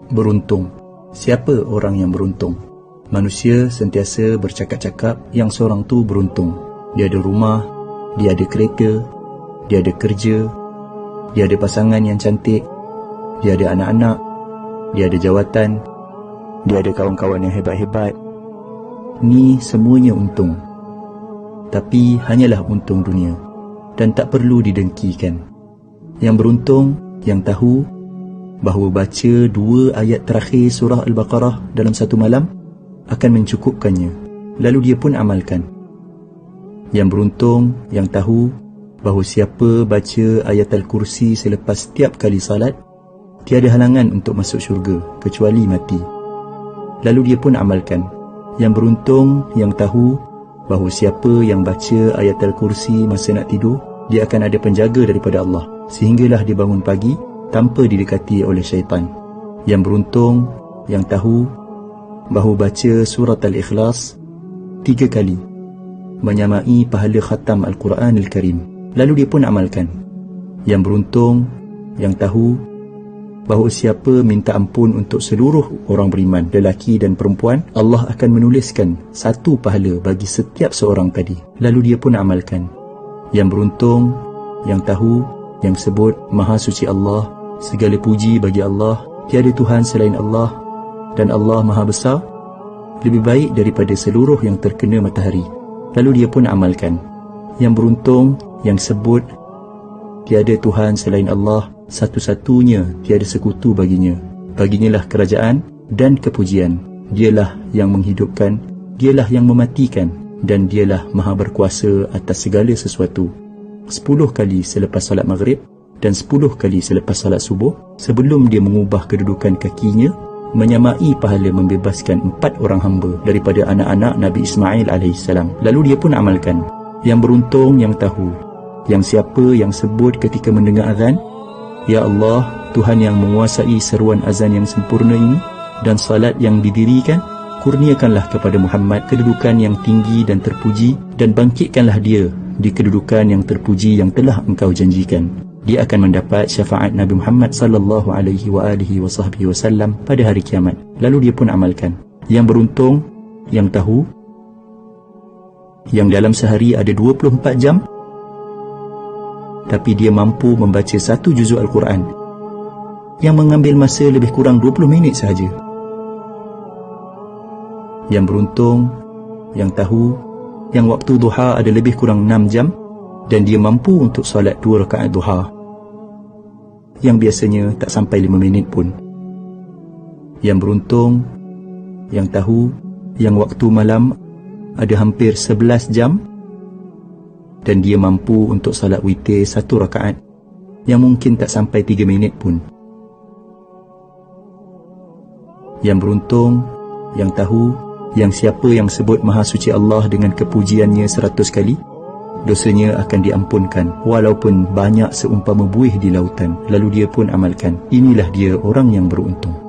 Beruntung. Siapa orang yang beruntung? Manusia sentiasa bercakap-cakap yang seorang tu beruntung. Dia ada rumah, dia ada kereta, dia ada kerja, dia ada pasangan yang cantik, dia ada anak-anak, dia ada jawatan, dia ada kawan-kawan yang hebat-hebat. Ni semuanya untung. Tapi hanyalah untung dunia dan tak perlu didengkikan. Yang beruntung, yang tahu bahawa baca 2 ayat terakhir surah Al-Baqarah dalam satu malam akan mencukupkannya, lalu dia pun amalkan. Yang beruntung, yang tahu bahawa siapa baca ayat Al-Kursi selepas setiap kali salat, tiada halangan untuk masuk syurga kecuali mati, lalu dia pun amalkan. Yang beruntung, yang tahu bahawa siapa yang baca ayat Al-Kursi masa nak tidur, dia akan ada penjaga daripada Allah sehinggalah dia bangun pagi tanpa didekati oleh syaitan. Yang beruntung, yang tahu bahawa baca surat Al-Ikhlas 3 kali menyamai pahala khatam Al-Quran Al-Karim, lalu dia pun amalkan. Yang beruntung, yang tahu bahawa siapa minta ampun untuk seluruh orang beriman, lelaki dan perempuan, Allah akan menuliskan 1 pahala bagi setiap seorang tadi, lalu dia pun amalkan. Yang beruntung, yang tahu, yang sebut Maha Suci Allah, segala puji bagi Allah, tiada Tuhan selain Allah, dan Allah Maha Besar, lebih baik daripada seluruh yang terkena matahari, lalu dia pun amalkan. Yang beruntung, yang sebut tiada Tuhan selain Allah, satu-satunya, tiada sekutu baginya, baginyalah kerajaan dan kepujian, dialah yang menghidupkan, dialah yang mematikan, dan dialah Maha berkuasa atas segala sesuatu. 10 kali selepas salat maghrib dan 10 kali selepas salat subuh, sebelum dia mengubah kedudukan kakinya, menyamai pahala membebaskan 4 orang hamba daripada anak-anak Nabi Ismail AS. Lalu dia pun amalkan. Yang beruntung, yang tahu, yang siapa yang sebut ketika mendengar azan, Ya Allah, Tuhan yang menguasai seruan azan yang sempurna ini dan salat yang didirikan, kurniakanlah kepada Muhammad kedudukan yang tinggi dan terpuji, dan bangkitkanlah dia di kedudukan yang terpuji yang telah engkau janjikan. Dia akan mendapat syafaat Nabi Muhammad sallallahu alaihi wasallam pada hari kiamat. Lalu dia pun amalkan. Yang beruntung, yang tahu, yang dalam sehari ada 24 jam, tapi dia mampu membaca 1 juzuk Al-Quran yang mengambil masa lebih kurang 20 minit sahaja. Yang beruntung, yang tahu, yang waktu duha ada lebih kurang 6 jam dan dia mampu untuk solat 2 rakaat duha yang biasanya tak sampai 5 minit pun. Yang beruntung, yang tahu, yang waktu malam ada hampir 11 jam dan dia mampu untuk salat witir 1 rakaat yang mungkin tak sampai 3 minit pun. Yang beruntung, yang tahu, yang siapa yang sebut Maha Suci Allah dengan kepujiannya 100 kali, dosanya akan diampunkan walaupun banyak seumpama buih di lautan, lalu dia pun amalkan. Inilah dia orang yang beruntung.